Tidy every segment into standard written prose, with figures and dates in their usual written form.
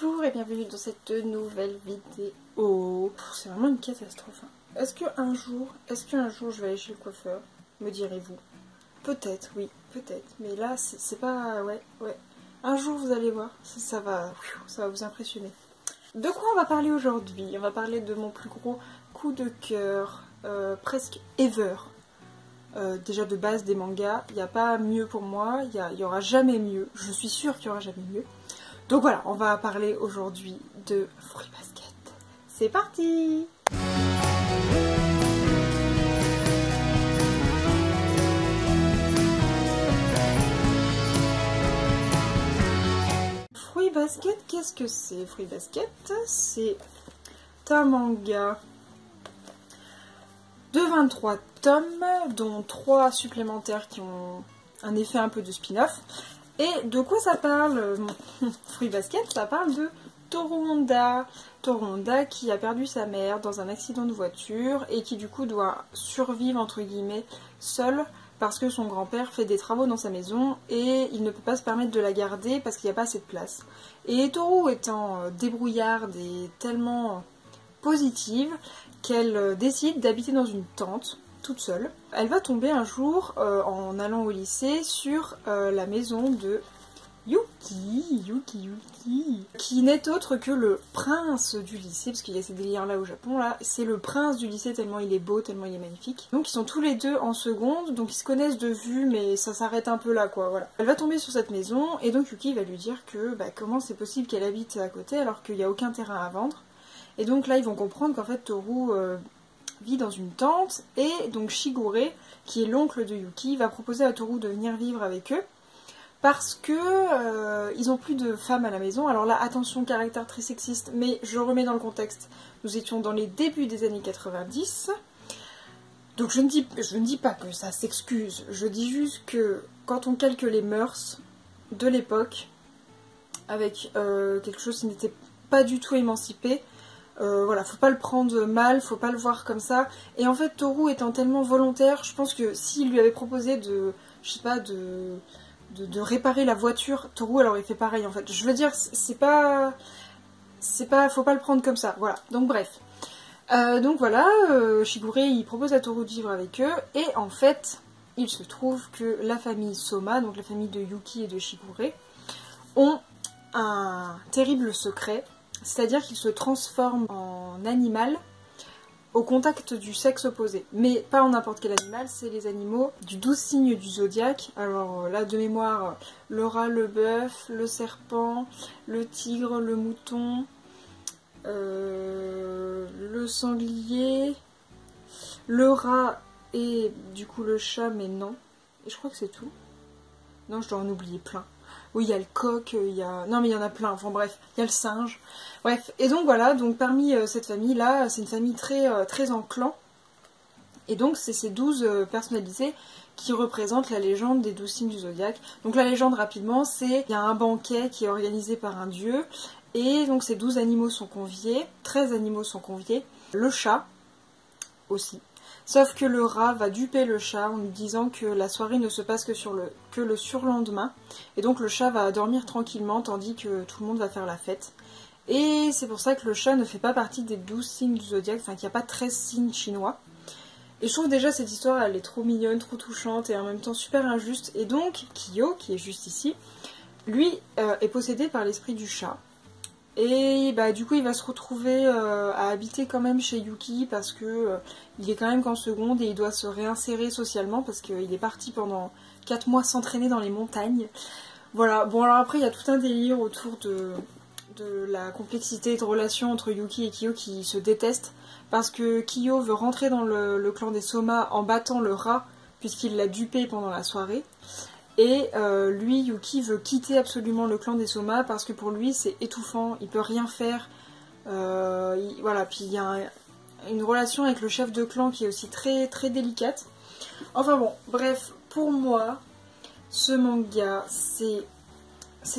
Bonjour et bienvenue dans cette nouvelle vidéo. C'est vraiment une catastrophe. Est-ce qu'un jour je vais aller chez le coiffeur, me direz-vous? Peut-être, oui, peut-être. Mais là, c'est pas... Ouais. Un jour, vous allez voir, ça va vous impressionner. De quoi on va parler aujourd'hui? On va parler de mon plus gros coup de cœur, presque ever. Déjà de base des mangas, il n'y a pas mieux pour moi, il n'y aura jamais mieux. Je suis sûre qu'il n'y aura jamais mieux. Donc voilà, on va parler aujourd'hui de Fruits Basket. C'est parti! Fruits Basket, qu'est-ce que c'est? Fruits Basket, c'est un manga de 23 tomes, dont 3 supplémentaires qui ont un effet un peu de spin-off. Et de quoi ça parle? Fruits Basket, ça parle de Toru Honda. Toru Honda qui a perdu sa mère dans un accident de voiture et qui du coup doit survivre entre guillemets seul parce que son grand-père fait des travaux dans sa maison et il ne peut pas se permettre de la garder parce qu'il n'y a pas assez de place. Et Toru étant débrouillarde et tellement positive qu'elle décide d'habiter dans une tente toute seule. Elle va tomber un jour, en allant au lycée, sur la maison de Yuki, qui n'est autre que le prince du lycée, parce qu'il y a ces délires là au Japon, là, c'est le prince du lycée tellement il est beau, tellement il est magnifique. Donc ils sont tous les deux en seconde, donc ils se connaissent de vue, mais ça s'arrête un peu là, quoi, voilà. Elle va tomber sur cette maison, et donc Yuki va lui dire que, comment c'est possible qu'elle habite à côté alors qu'il n'y a aucun terrain à vendre. Et donc là ils vont comprendre qu'en fait Toru vit dans une tente, et donc Shigure, qui est l'oncle de Yuki, va proposer à Toru de venir vivre avec eux, parce que ils ont plus de femmes à la maison. Alors là, attention, caractère très sexiste, mais je remets dans le contexte. Nous étions dans les débuts des années 90, donc je ne dis pas que ça s'excuse, je dis juste que quand on calque les mœurs de l'époque, avec quelque chose qui n'était pas du tout émancipé, voilà, faut pas le prendre mal, faut pas le voir comme ça. Et en fait, Toru étant tellement volontaire, je pense que s'il lui avait proposé de, je sais pas, de réparer la voiture, Toru elle aurait fait pareil en fait. Je veux dire, faut pas le prendre comme ça, voilà. Donc bref. Donc voilà, Shigure il propose à Toru de vivre avec eux, et en fait, il se trouve que la famille Soma, donc la famille de Yuki et de Shigure, ont un terrible secret. C'est-à-dire qu'ils se transforment en animal au contact du sexe opposé. Mais pas en n'importe quel animal, c'est les animaux du 12 signes du zodiaque. Alors là, de mémoire, le rat, le bœuf, le serpent, le tigre, le mouton, le sanglier, le rat et du coup le chat, mais non. Et je crois que c'est tout. Non, je dois en oublier plein. Oui, il y a le coq, il y a... Non, mais il y en a plein, enfin bref, il y a le singe. Bref, et donc voilà, donc parmi cette famille-là, c'est une famille très en clan. Et donc, c'est ces 12 personnalités qui représentent la légende des 12 signes du zodiaque. Donc la légende, rapidement, c'est... Il y a un banquet qui est organisé par un dieu, et donc ces 12 animaux sont conviés, 13 animaux sont conviés, le chat aussi. Sauf que le rat va duper le chat en lui disant que la soirée ne se passe que le surlendemain. Et donc le chat va dormir tranquillement tandis que tout le monde va faire la fête. Et c'est pour ça que le chat ne fait pas partie des 12 signes du zodiaque, enfin qu'il n'y a pas 13 signes chinois. Et je trouve déjà cette histoire, elle est trop mignonne, trop touchante et en même temps super injuste. Et donc Kyo, qui est juste ici, lui est possédé par l'esprit du chat. Et du coup il va se retrouver à habiter quand même chez Yuki parce que il est quand même qu'en seconde et il doit se réinsérer socialement parce qu'il est parti pendant 4 mois s'entraîner dans les montagnes. Voilà, bon alors après il y a tout un délire autour de la complexité de relations entre Yuki et Kyo qui se détestent parce que Kyo veut rentrer dans le clan des Soma en battant le rat puisqu'il l'a dupé pendant la soirée. Et lui, Yuki, veut quitter absolument le clan des Soma parce que pour lui c'est étouffant, il peut rien faire. Voilà, puis il y a une relation avec le chef de clan qui est aussi très délicate. Enfin bon, bref, pour moi, ce manga c'est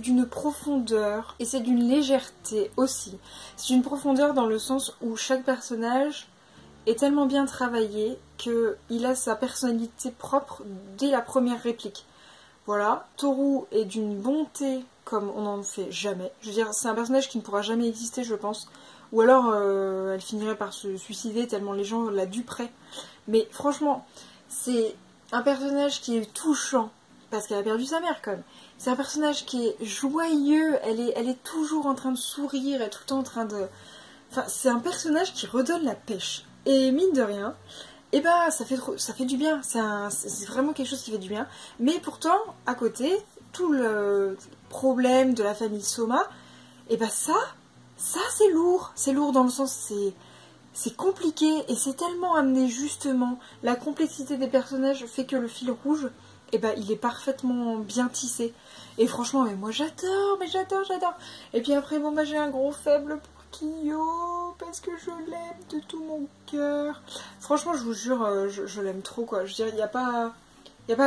d'une profondeur et c'est d'une légèreté aussi. C'est d'une profondeur dans le sens où chaque personnage est tellement bien travaillé qu'il a sa personnalité propre dès la première réplique. Voilà, Toru est d'une bonté comme on n'en fait jamais. Je veux dire, c'est un personnage qui ne pourra jamais exister, je pense. Ou alors, elle finirait par se suicider tellement les gens la duperaient. Mais franchement, c'est un personnage qui est touchant, parce qu'elle a perdu sa mère quand même. C'est un personnage qui est joyeux, elle est toujours en train de sourire, elle est tout le temps en train de... Enfin, c'est un personnage qui redonne la pêche. Et mine de rien, et bah ça fait du bien, c'est vraiment quelque chose qui fait du bien. Mais pourtant, à côté, tout le problème de la famille Soma, et bah ça c'est lourd dans le sens, c'est compliqué, et c'est tellement amené justement, la complexité des personnages fait que le fil rouge, et bah il est parfaitement bien tissé. Et franchement, mais moi j'adore. Et puis après, bon bah j'ai un gros faible pour Kiyo, parce que je l'aime de tout mon cœur. Franchement, je vous jure, je l'aime trop, quoi. Je veux dire, il n'y a pas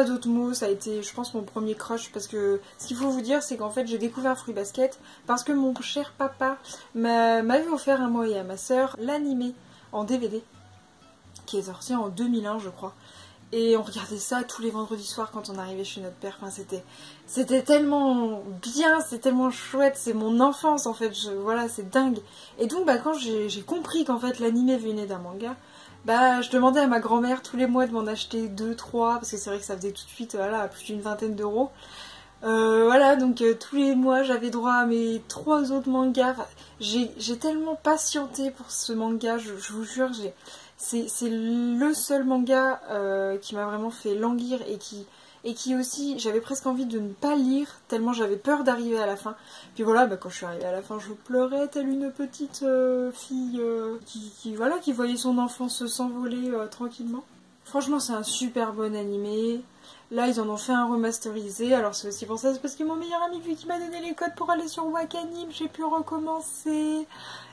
d'autre mot. Ça a été, je pense, mon premier crush, parce que ce qu'il faut vous dire, c'est qu'en fait, j'ai découvert Fruits Basket parce que mon cher papa m'avait offert à moi et à ma soeur l'animé en DVD, qui est sorti en 2001, je crois. Et on regardait ça tous les vendredis soirs quand on arrivait chez notre père. Enfin, c'était tellement bien, c'est tellement chouette, c'est mon enfance en fait, voilà, c'est dingue. Et donc bah, quand j'ai compris qu'en fait l'anime venait d'un manga, bah je demandais à ma grand-mère tous les mois de m'en acheter 2, 3, parce que c'est vrai que ça faisait tout de suite voilà, plus d'une vingtaine d'euros. Voilà, donc tous les mois j'avais droit à mes 3 autres mangas. Enfin, j'ai tellement patienté pour ce manga, je vous jure, c'est le seul manga qui m'a vraiment fait languir et qui aussi, j'avais presque envie de ne pas lire, tellement j'avais peur d'arriver à la fin. Puis voilà, bah, quand je suis arrivée à la fin, je pleurais telle une petite fille voilà, qui voyait son enfance s'envoler tranquillement. Franchement, c'est un super bon animé. Là, ils en ont fait un remasterisé. Alors, c'est aussi pour ça, c'est parce que mon meilleur ami, vu qu'il m'a donné les codes pour aller sur Wakanim, j'ai pu recommencer.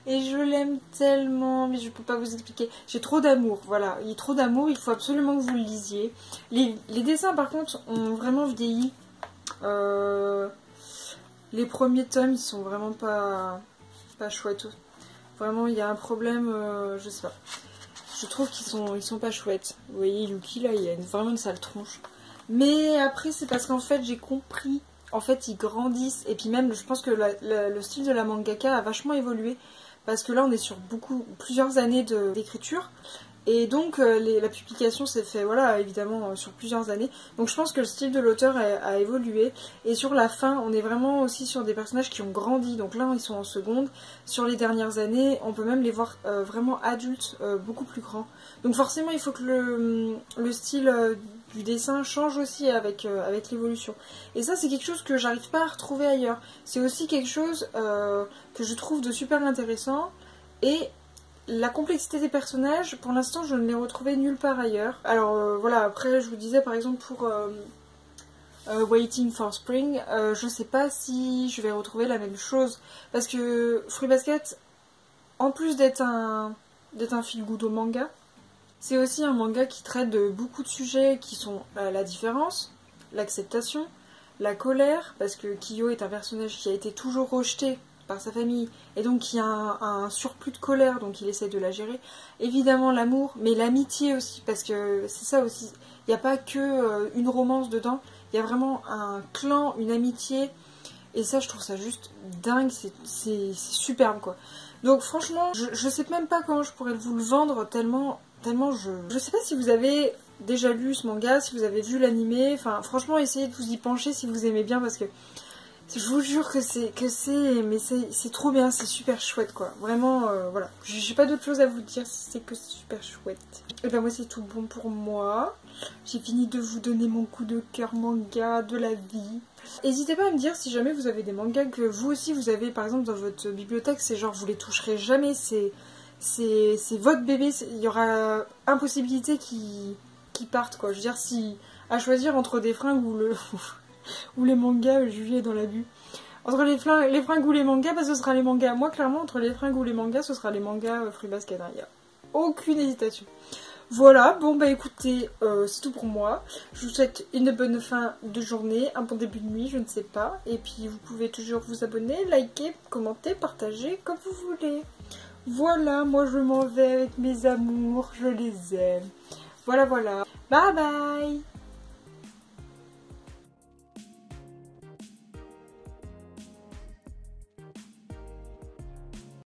Et je l'aime tellement, mais je peux pas vous expliquer. J'ai trop d'amour, voilà. Il y a trop d'amour, il faut absolument que vous le lisiez. Les dessins, par contre, ont vraiment vieilli. Les premiers tomes, ils sont vraiment pas chouettes. Vraiment, il y a un problème, je sais pas. Je trouve qu'ils sont pas chouettes. Vous voyez, Yuki, là, il y a vraiment une sale tronche. Mais après, c'est parce qu'en fait, j'ai compris. En fait, ils grandissent. Et puis même, je pense que le style de la mangaka a vachement évolué. Parce que là, on est sur plusieurs années d'écriture. Et donc, la publication s'est fait, voilà, évidemment, sur plusieurs années. Donc, je pense que le style de l'auteur a évolué. Et sur la fin, on est vraiment aussi sur des personnages qui ont grandi. Donc là, ils sont en seconde. Sur les dernières années, on peut même les voir vraiment adultes, beaucoup plus grands. Donc forcément, il faut que le style du dessin change aussi avec l'évolution. Et ça, c'est quelque chose que j'arrive pas à retrouver ailleurs. C'est aussi quelque chose que je trouve de super intéressant. Et la complexité des personnages, pour l'instant, je ne l'ai retrouvée nulle part ailleurs. Alors voilà, après, je vous disais par exemple pour Waiting for Spring, je sais pas si je vais retrouver la même chose. Parce que Fruits Basket, en plus d'être un feel-good au manga, c'est aussi un manga qui traite de beaucoup de sujets qui sont la différence, l'acceptation, la colère, parce que Kiyo est un personnage qui a été toujours rejeté par sa famille, et donc qui a un surplus de colère, donc il essaie de la gérer. Évidemment l'amour, mais l'amitié aussi, parce que c'est ça aussi, il n'y a pas que une romance dedans, il y a vraiment un clan, une amitié, et ça je trouve ça juste dingue, c'est superbe quoi. Donc franchement, je sais même pas comment je pourrais vous le vendre, tellement je sais pas si vous avez déjà lu ce manga, si vous avez vu l'animé, enfin franchement essayez de vous y pencher si vous aimez bien, parce que je vous jure que c'est trop bien, c'est super chouette quoi. Vraiment, voilà. J'ai pas d'autre chose à vous dire si c'est que c'est super chouette. Et ben moi c'est tout bon pour moi. J'ai fini de vous donner mon coup de cœur manga de la vie. N'hésitez pas à me dire si jamais vous avez des mangas que vous aussi vous avez par exemple dans votre bibliothèque, c'est genre vous les toucherez jamais, c'est votre bébé, il y aura impossibilité qui partent quoi. Je veux dire, si à choisir entre des fringues ou les mangas, Julie est dans l'abus. Entre les fringues ou les mangas, bah, ce sera les mangas. Moi, clairement, entre les fringues ou les mangas, ce sera les mangas Fruits Basket. Il n'y a aucune hésitation. Voilà, bon bah écoutez, c'est tout pour moi. Je vous souhaite une bonne fin de journée, un bon début de nuit, je ne sais pas. Et puis vous pouvez toujours vous abonner, liker, commenter, partager, comme vous voulez. Voilà, moi je m'en vais avec mes amours, je les aime. Voilà, voilà. Bye bye!